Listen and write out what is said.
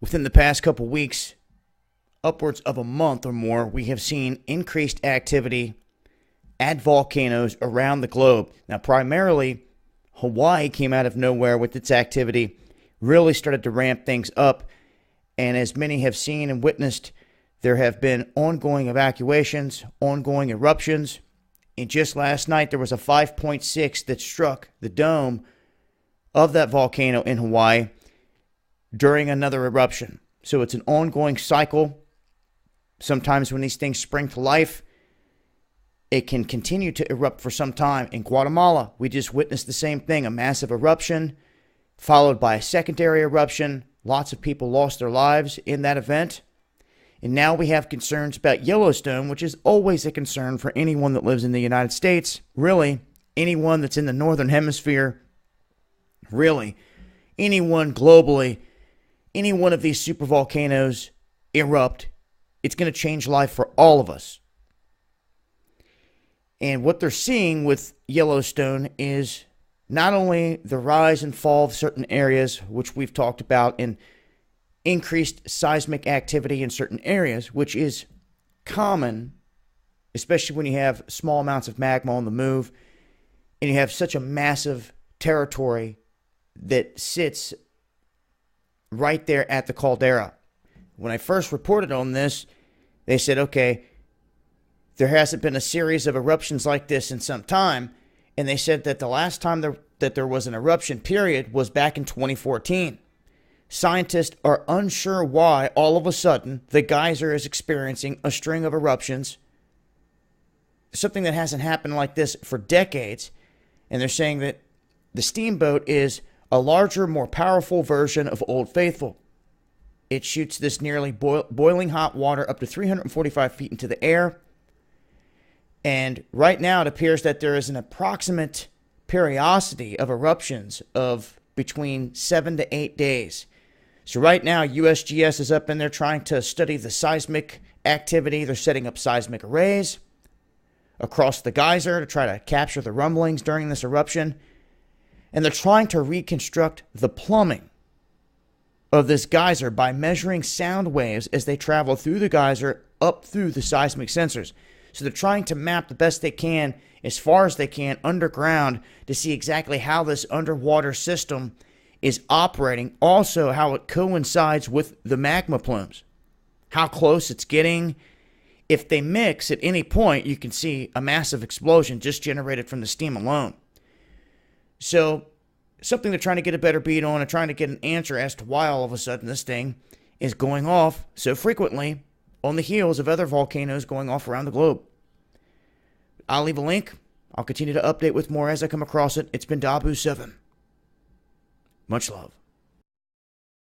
Within the past couple weeks, upwards of a month or more, we have seen increased activity at volcanoes around the globe. Now, primarily, Hawaii came out of nowhere with its activity, really started to ramp things up, and as many have seen and witnessed, there have been ongoing evacuations, ongoing eruptions, and just last night there was a 5.6 that struck the dome of that volcano in Hawaii during another eruption. So it's an ongoing cycle. Sometimes when these things spring to life, it can continue to erupt for some time. In Guatemala, we just witnessed the same thing, a massive eruption followed by a secondary eruption. Lots of people lost their lives in that event. And now we have concerns about Yellowstone, which is always a concern for anyone that lives in the United States. Really, anyone that's in the Northern Hemisphere. Really, anyone globally. Any one of these supervolcanoes erupt, it's going to change life for all of us. And what they're seeing with Yellowstone is not only the rise and fall of certain areas, which we've talked about, and increased seismic activity in certain areas, which is common, especially when you have small amounts of magma on the move, and you have such a massive territory that sits right there at the caldera. When I first reported on this, they said, okay, there hasn't been a series of eruptions like this in some time. And they said that the last time that there was an eruption period was back in 2014. Scientists are unsure why all of a sudden the geyser is experiencing a string of eruptions, something that hasn't happened like this for decades. And they're saying that the steamboat is a larger, more powerful version of Old Faithful. It shoots this nearly boiling hot water up to 345 feet into the air. And right now it appears that there is an approximate periodicity of eruptions of between 7 to 8 days. So right now USGS is up in there trying to study the seismic activity. They're setting up seismic arrays across the geyser to try to capture the rumblings during this eruption. And they're trying to reconstruct the plumbing of this geyser by measuring sound waves as they travel through the geyser up through the seismic sensors. So they're trying to map the best they can, as far as they can, underground to see exactly how this underwater system is operating. Also, how it coincides with the magma plumes, how close it's getting. If they mix at any point, you can see a massive explosion just generated from the steam alone. So, something they're trying to get a better beat on and trying to get an answer as to why all of a sudden this thing is going off so frequently on the heels of other volcanoes going off around the globe. I'll leave a link. I'll continue to update with more as I come across it. It's been Dabu7. Much love.